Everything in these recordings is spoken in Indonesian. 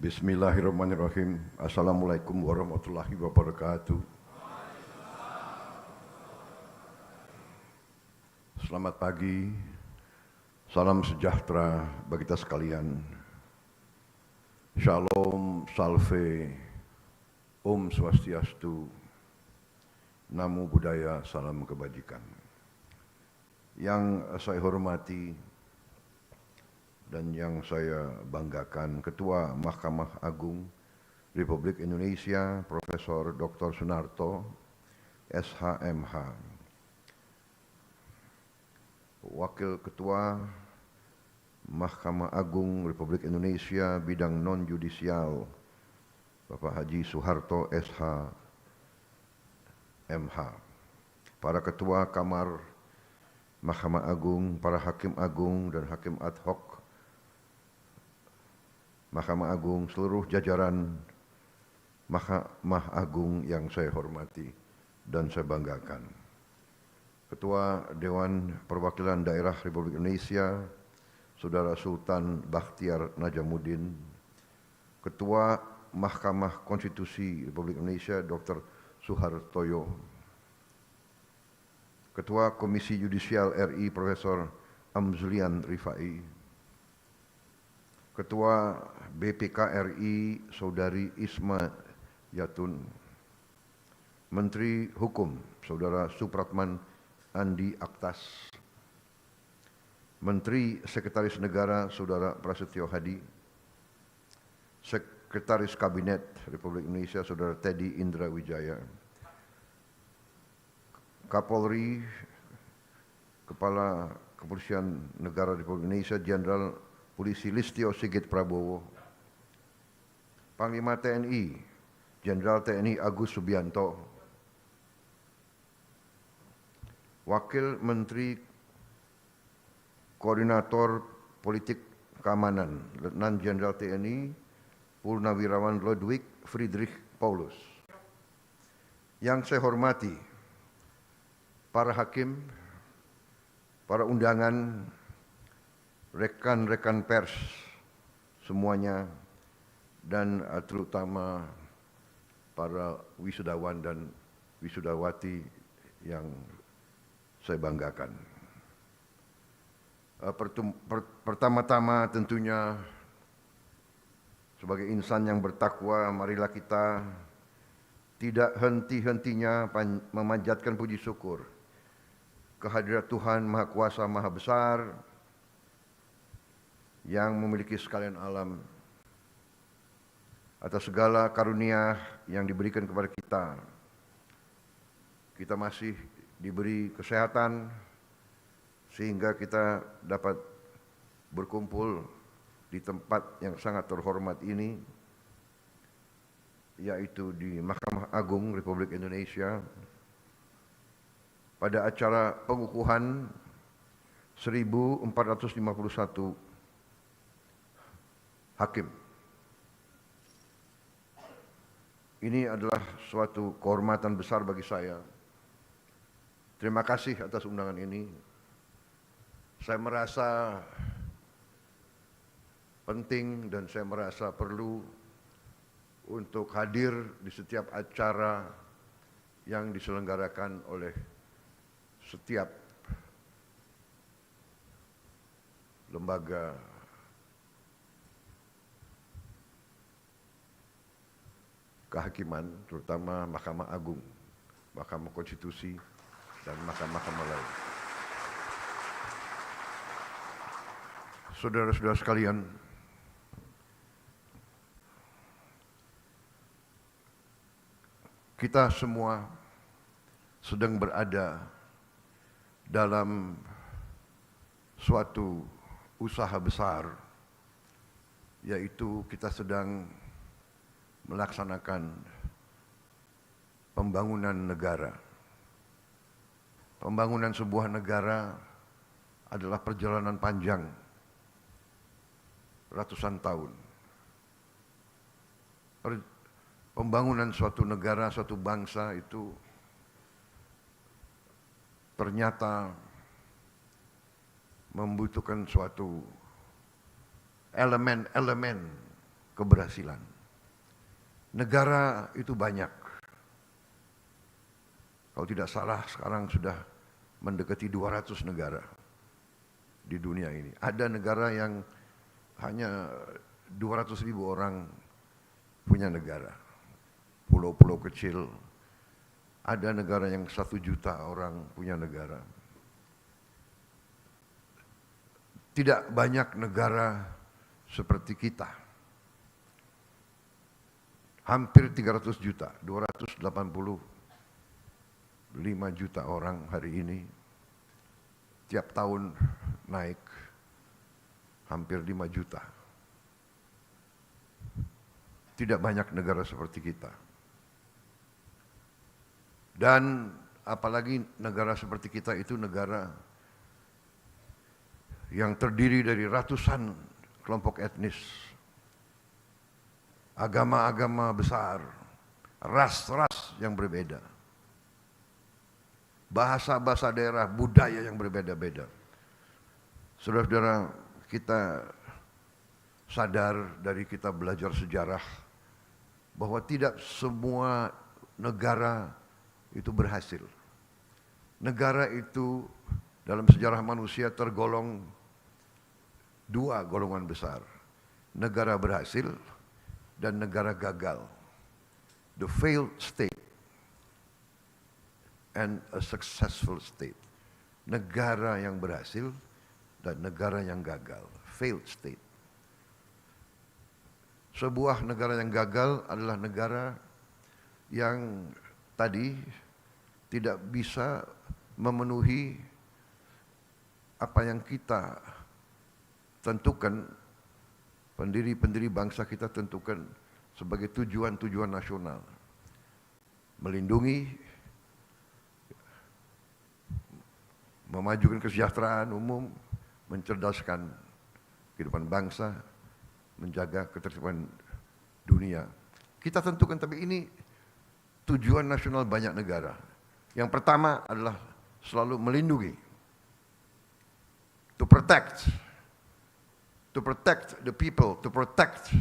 Bismillahirrahmanirrahim. Assalamualaikum warahmatullahi wabarakatuh. Selamat pagi, salam sejahtera bagi kita sekalian. Shalom, salve, Om Swastiastu, Namo Buddhaya, salam kebajikan. Yang saya hormati dan yang saya banggakan, Ketua Mahkamah Agung Republik Indonesia, Profesor Dr. Sunarto, SHMH. Wakil Ketua Mahkamah Agung Republik Indonesia bidang non-judisial, Bapak Haji Soeharto SHMH. Para Ketua Kamar Mahkamah Agung, para Hakim Agung dan Hakim Ad Hoc Mahkamah Agung, seluruh jajaran Mahkamah Agung yang saya hormati dan saya banggakan. Ketua Dewan Perwakilan Daerah Republik Indonesia, Saudara Sultan Bakhtiar Najamuddin, Ketua Mahkamah Konstitusi Republik Indonesia, Dr. Suhartoyo, Ketua Komisi Yudisial RI, Profesor Amzulian Rifai, Ketua BPK RI Saudari Isma Yatun, Menteri Hukum Saudara Supratman Andi Aktas, Menteri Sekretaris Negara Saudara Prasetyo Hadi, Sekretaris Kabinet Republik Indonesia Saudara Teddy Indra Wijaya, Kapolri, Kepala Kepolisian Negara Republik Indonesia Jenderal Polisi Listio Sigit Prabowo, Panglima TNI, Jenderal TNI Agus Subianto, Wakil Menteri Koordinator Politik Keamanan, Letnan Jenderal TNI Purnawirawan Ludwig Friedrich Paulus. Yang saya hormati, para hakim, para undangan, rekan-rekan pers semuanya, dan terutama para wisudawan dan wisudawati yang saya banggakan. Pertama-tama tentunya sebagai insan yang bertakwa, marilah kita tidak henti-hentinya memanjatkan puji syukur kehadirat Tuhan Maha Kuasa Maha Besar yang memiliki sekalian alam, atas segala karunia yang diberikan kepada kita. Kita masih diberi kesehatan sehingga kita dapat berkumpul di tempat yang sangat terhormat ini, yaitu di Mahkamah Agung Republik Indonesia, pada acara pengukuhan 1451 hakim. Ini adalah suatu kehormatan besar bagi saya. Terima kasih atas undangan ini. Saya merasa penting dan saya merasa perlu untuk hadir di setiap acara yang diselenggarakan oleh setiap lembaga kehakiman, terutama Mahkamah Agung, Mahkamah Konstitusi, dan mahkamah-mahkamah lain. Saudara-saudara sekalian, kita semua sedang berada dalam suatu usaha besar, yaitu kita sedang melaksanakan pembangunan negara. Pembangunan sebuah negara adalah perjalanan panjang, ratusan tahun. Pembangunan suatu negara, suatu bangsa itu ternyata membutuhkan suatu elemen-elemen keberhasilan. Negara itu banyak. Kalau tidak salah sekarang sudah mendekati 200 negara di dunia ini. Ada negara yang hanya 200.000 orang punya negara. Pulau-pulau kecil. Ada negara yang 1 juta orang punya negara. Tidak banyak negara seperti kita. Hampir 300 juta, 285 juta orang hari ini. Tiap tahun naik hampir 5 juta. Tidak banyak negara seperti kita. Dan apalagi negara seperti kita itu negara yang terdiri dari ratusan kelompok etnis, agama-agama besar, ras-ras yang berbeda, bahasa-bahasa daerah, budaya yang berbeda-beda. Saudara-saudara, kita sadar dari kita belajar sejarah bahwa tidak semua negara itu berhasil. Negara itu dalam sejarah manusia tergolong 2 golongan besar. Negara berhasil dan negara gagal. The failed state and a successful state. Negara yang berhasil dan negara yang gagal. Failed state. Sebuah negara yang gagal adalah negara yang tadi tidak bisa memenuhi apa yang kita tentukan, pendiri-pendiri bangsa kita tentukan sebagai tujuan-tujuan nasional. Melindungi, memajukan kesejahteraan umum, mencerdaskan kehidupan bangsa, menjaga ketertiban dunia. Kita tentukan, tapi ini tujuan nasional banyak negara. Yang pertama adalah selalu melindungi. To protect the people, to protect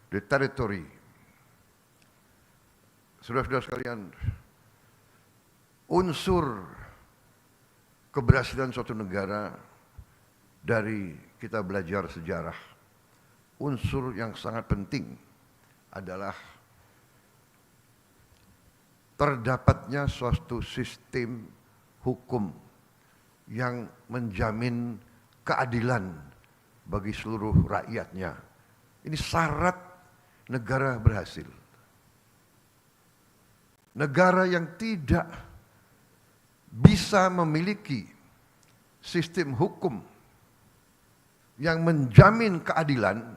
the territory. Saudara-saudara sekalian, unsur keberhasilan suatu negara dari kita belajar sejarah, unsur yang sangat penting adalah terdapatnya suatu sistem hukum yang menjamin keadilan bagi seluruh rakyatnya. Ini syarat negara berhasil. Negara yang tidak bisa memiliki sistem hukum yang menjamin keadilan,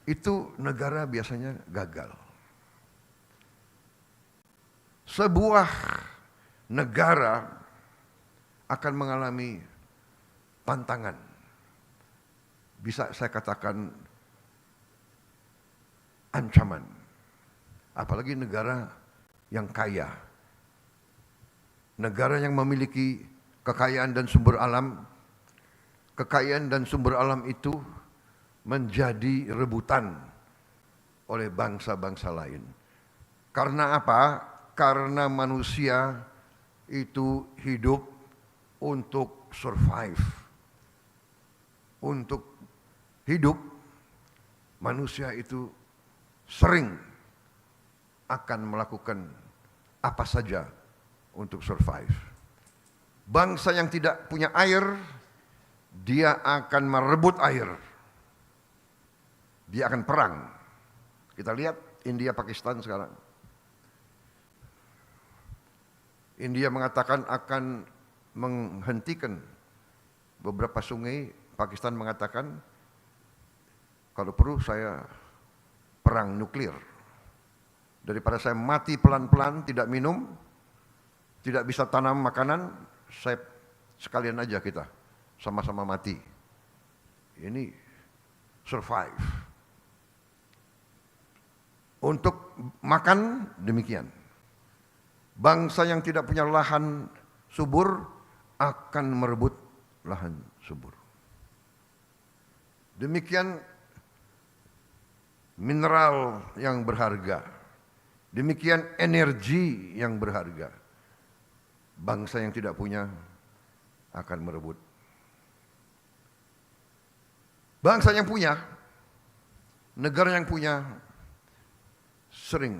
itu negara biasanya gagal. Sebuah negara akan mengalami tantangan. Bisa saya katakan ancaman. Apalagi negara yang kaya. Negara yang memiliki kekayaan dan sumber alam. Kekayaan dan sumber alam itu menjadi rebutan oleh bangsa-bangsa lain. Karena apa? Karena manusia itu hidup untuk survive. Untuk hidup, manusia itu sering akan melakukan apa saja untuk survive. Bangsa yang tidak punya air, dia akan merebut air. Dia akan perang. Kita lihat India Pakistan sekarang. India mengatakan akan menghentikan beberapa sungai. Pakistan mengatakan kalau perlu saya perang nuklir. Daripada saya mati pelan-pelan, tidak minum, tidak bisa tanam makanan, saya sekalian aja kita sama-sama mati. Ini survive. Untuk makan demikian. Bangsa yang tidak punya lahan subur akan merebut lahan subur. Demikian mineral yang berharga, demikian energi yang berharga. Bangsa yang tidak punya akan merebut. Bangsa yang punya, negara yang punya sering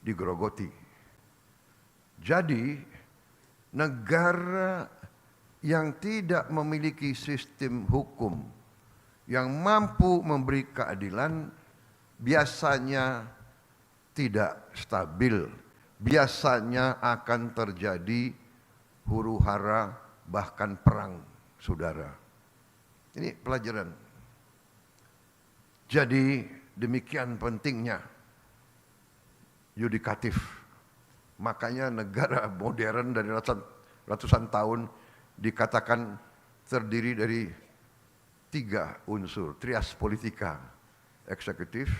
digerogoti. Jadi negara yang tidak memiliki sistem hukum yang mampu memberi keadilan biasanya tidak stabil, biasanya akan terjadi huru-hara bahkan perang, saudara. Ini pelajaran. Jadi demikian pentingnya yudikatif. Makanya negara modern dari ratusan tahun dikatakan terdiri dari 3 unsur, trias politika, eksekutif,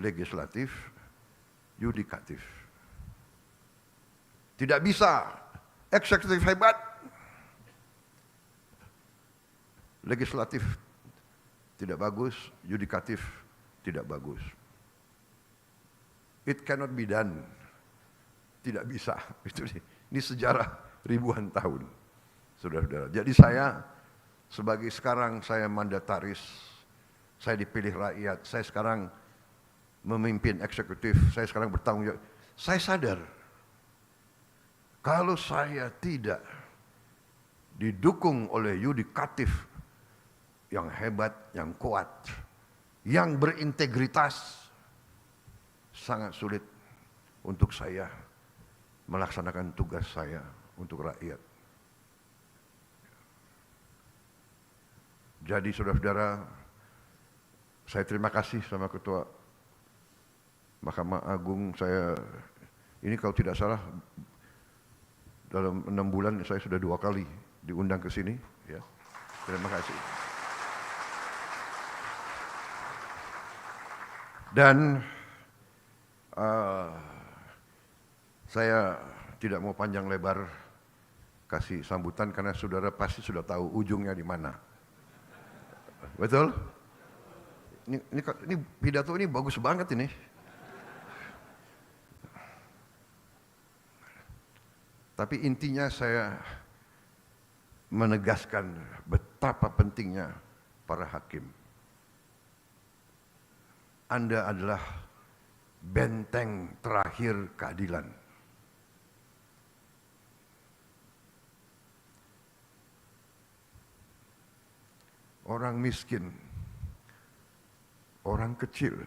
legislatif, yudikatif. Tidak bisa eksekutif hebat, legislatif tidak bagus, yudikatif tidak bagus. It cannot be done. Tidak bisa. Ini sejarah ribuan tahun, saudara-saudara. Jadi saya sebagai sekarang saya mandataris, saya dipilih rakyat, saya sekarang memimpin eksekutif, saya sekarang bertanggung jawab. Saya sadar kalau saya tidak didukung oleh yudikatif yang hebat, yang kuat, yang berintegritas, sangat sulit untuk saya melaksanakan tugas saya untuk rakyat. Jadi saudara-saudara, saya terima kasih sama Ketua Mahkamah Agung. Saya ini kalau tidak salah dalam 6 bulan saya sudah 2 kali diundang ke sini. Ya, terima kasih. Dan saya tidak mau panjang lebar kasih sambutan karena saudara pasti sudah tahu ujungnya di mana. Betul? Ini pidato ini bagus banget ini. Tapi intinya saya menegaskan betapa pentingnya para hakim. Anda adalah benteng terakhir keadilan. Orang miskin, orang kecil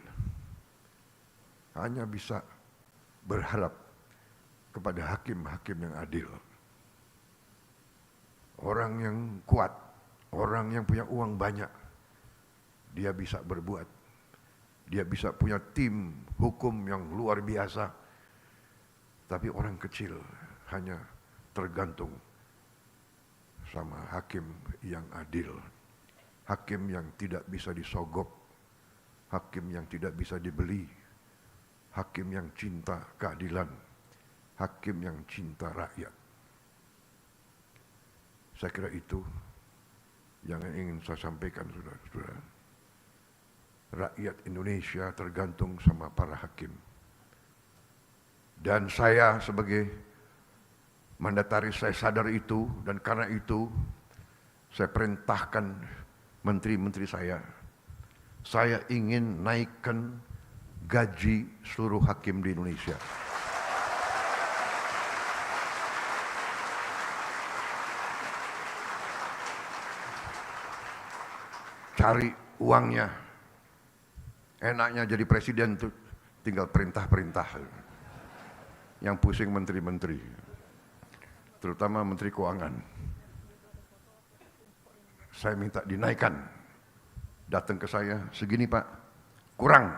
hanya bisa berharap kepada hakim-hakim yang adil. Orang yang kuat, orang yang punya uang banyak, dia bisa berbuat. Dia bisa punya tim hukum yang luar biasa. Tapi orang kecil hanya tergantung sama hakim yang adil. Hakim yang tidak bisa disogok. Hakim yang tidak bisa dibeli. Hakim yang cinta keadilan. Hakim yang cinta rakyat. Saya kira itu yang ingin saya sampaikan, saudara-saudara. Rakyat Indonesia tergantung sama para hakim. Dan saya sebagai mandataris, saya sadar itu, dan karena itu saya perintahkan menteri-menteri saya ingin naikkan gaji seluruh hakim di Indonesia. Cari uangnya. Enaknya jadi presiden tuh tinggal perintah-perintah. Yang pusing menteri-menteri. Terutama menteri keuangan. Saya minta dinaikkan. Datang ke saya, segini Pak, kurang.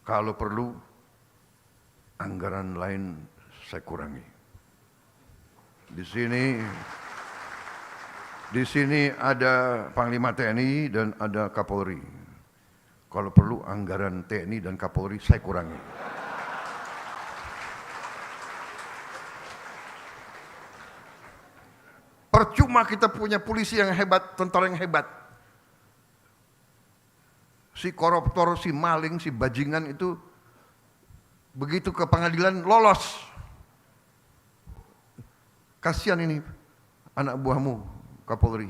Kalau perlu, anggaran lain saya kurangi. Di sini ada Panglima TNI dan ada Kapolri. Kalau perlu anggaran TNI dan Kapolri saya kurangi. Percuma kita punya polisi yang hebat, tentara yang hebat. Si koruptor, si maling, si bajingan itu begitu ke pengadilan lolos. Kasihan ini anak buahmu, Kapolri.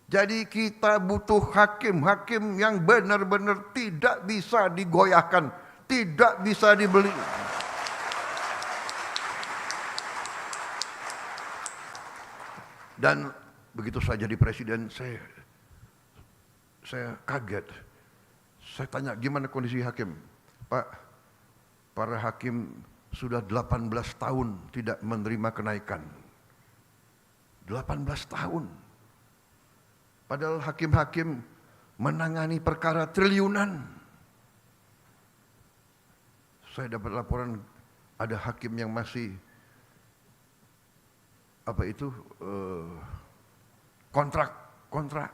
Jadi kita butuh hakim-hakim yang benar-benar tidak bisa digoyahkan, tidak bisa dibeli. Dan begitu saya jadi presiden, saya kaget. Saya tanya, gimana kondisi hakim? Pak, para hakim sudah 18 tahun tidak menerima kenaikan. 18 tahun. Padahal hakim-hakim menangani perkara triliunan. Saya dapat laporan ada hakim yang masih kontrak.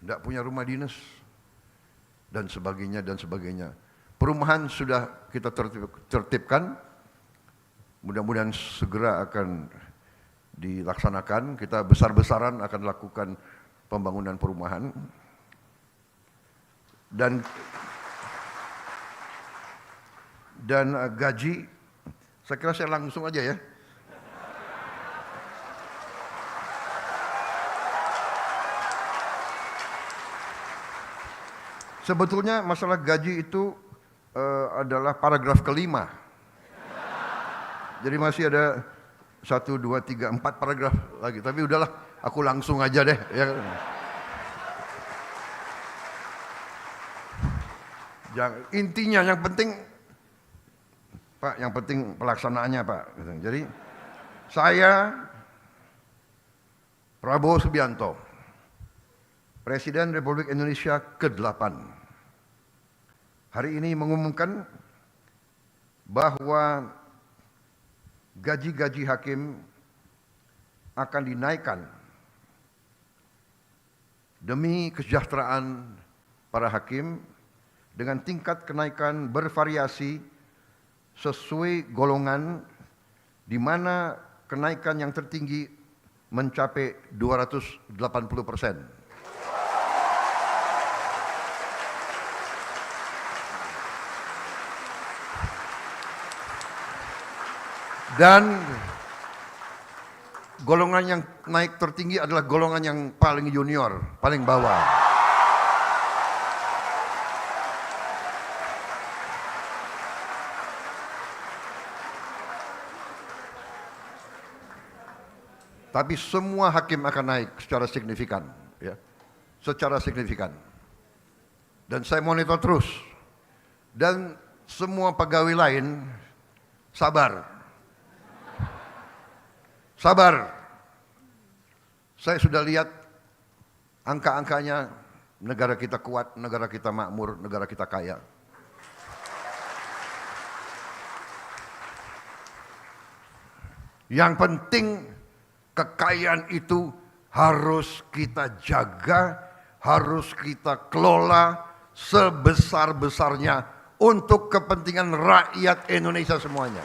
Tidak punya rumah dinas dan sebagainya. Perumahan sudah kita tertibkan, mudah-mudahan segera akan dilaksanakan. Kita besar-besaran akan lakukan pembangunan perumahan dan gaji. Saya kira saya langsung aja ya. Sebetulnya masalah gaji itu adalah paragraf kelima. Jadi masih ada 1, 2, 3, 4 paragraf lagi. Tapi udahlah, aku langsung aja deh. Ya. Intinya yang penting, Pak, yang penting pelaksanaannya, Pak. Jadi saya, Prabowo Subianto, Presiden Republik Indonesia ke-8, hari ini mengumumkan bahwa gaji-gaji hakim akan dinaikkan demi kesejahteraan para hakim dengan tingkat kenaikan bervariasi sesuai golongan, di mana kenaikan yang tertinggi mencapai 280%. Dan golongan yang naik tertinggi adalah golongan yang paling junior, paling bawah. Tapi semua hakim akan naik secara signifikan, ya, secara signifikan. Dan saya monitor terus. Dan semua pegawai lain sabar. Sabar. Saya sudah lihat angka-angkanya, negara kita kuat, negara kita makmur, negara kita kaya. Yang penting kekayaan itu harus kita jaga, harus kita kelola sebesar-besarnya untuk kepentingan rakyat Indonesia semuanya.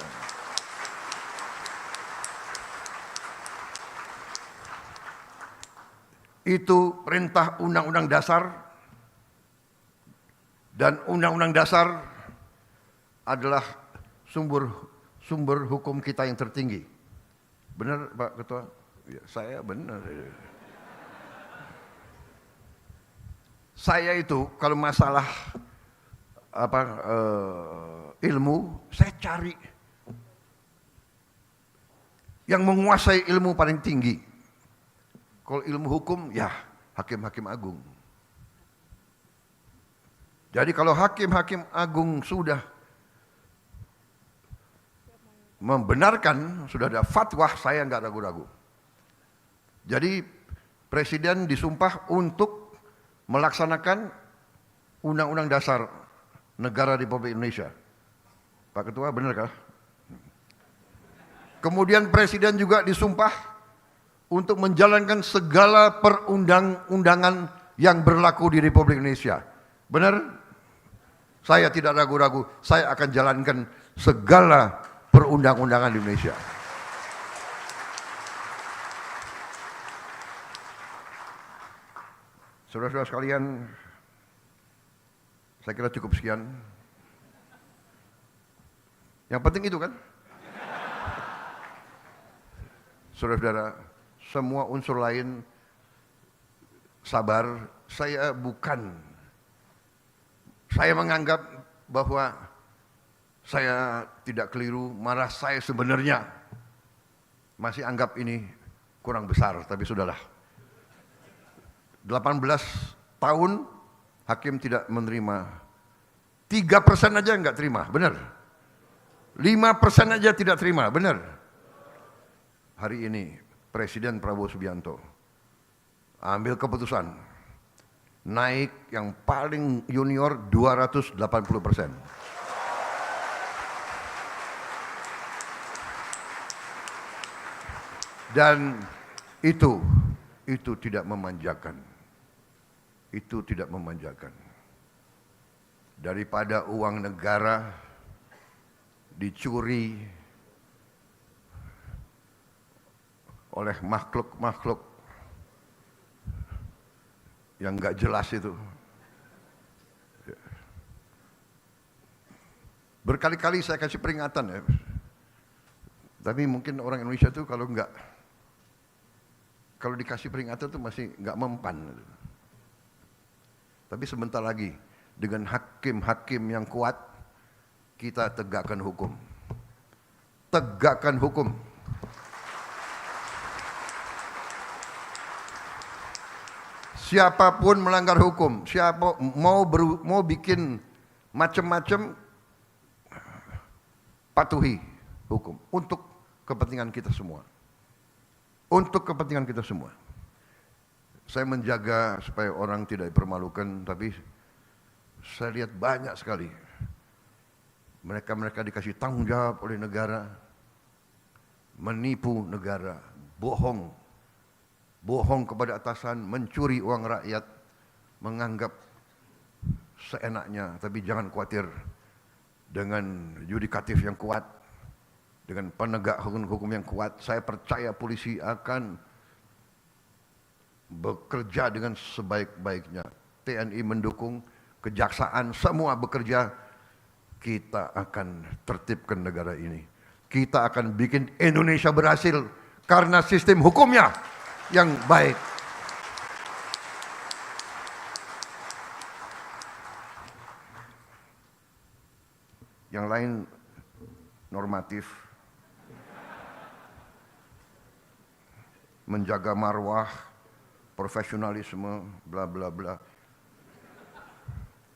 Itu perintah Undang-Undang Dasar, dan Undang-Undang Dasar adalah sumber hukum kita yang tertinggi. Benar, Pak Ketua? Ya, saya benar. Saya itu kalau masalah ilmu, saya cari yang menguasai ilmu paling tinggi. Kalau ilmu hukum, ya hakim-hakim agung. Jadi kalau hakim-hakim agung sudah membenarkan, sudah ada fatwa, saya nggak ragu-ragu. Jadi Presiden disumpah untuk melaksanakan Undang-Undang Dasar Negara Republik Indonesia. Pak Ketua, benarkah? Kemudian Presiden juga disumpah untuk menjalankan segala perundang-undangan yang berlaku di Republik Indonesia. Benar? Saya tidak ragu-ragu, saya akan jalankan segala perundang-undangan di Indonesia. Saudara-saudara sekalian, saya kira cukup sekian. Yang penting itu kan. Saudara-saudara, semua unsur lain sabar. Saya menganggap bahwa saya tidak keliru, malah saya sebenarnya masih anggap ini kurang besar, tapi sudahlah. 18 tahun hakim tidak menerima. 3% aja enggak terima, benar. 5% aja tidak terima, benar. Hari ini Presiden Prabowo Subianto ambil keputusan naik yang paling junior 280%. Dan itu tidak memanjakan. Itu tidak memanjakan. Daripada uang negara dicuri oleh makhluk-makhluk yang nggak jelas itu. Berkali-kali saya kasih peringatan ya. Tapi mungkin orang Indonesia itu kalau dikasih peringatan itu masih nggak mempan. Tapi sebentar lagi dengan hakim-hakim yang kuat kita tegakkan hukum. Tegakkan hukum. Siapapun melanggar hukum, siapa mau bikin macam-macam, patuhi hukum untuk kepentingan kita semua. Untuk kepentingan kita semua. Saya menjaga supaya orang tidak dipermalukan, tapi saya lihat banyak sekali mereka dikasih tanggung jawab oleh negara, menipu negara, bohong kepada atasan, mencuri uang rakyat, menganggap seenaknya. Tapi jangan khawatir, dengan yudikatif yang kuat, dengan penegak hukum yang kuat, saya percaya polisi akan bekerja dengan sebaik-baiknya. TNI mendukung, kejaksaan semua bekerja. Kita akan tertibkan negara ini. Kita akan bikin Indonesia berhasil karena sistem hukumnya yang baik. Yang lain normatif, menjaga marwah, profesionalisme, bla bla bla.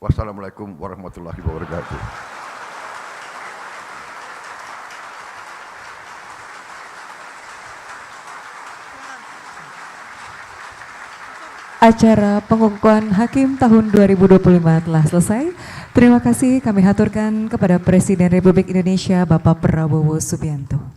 Wassalamualaikum warahmatullahi wabarakatuh. Acara pengukuhan hakim tahun 2025 telah selesai. Terima kasih kami haturkan kepada Presiden Republik Indonesia Bapak Prabowo Subianto.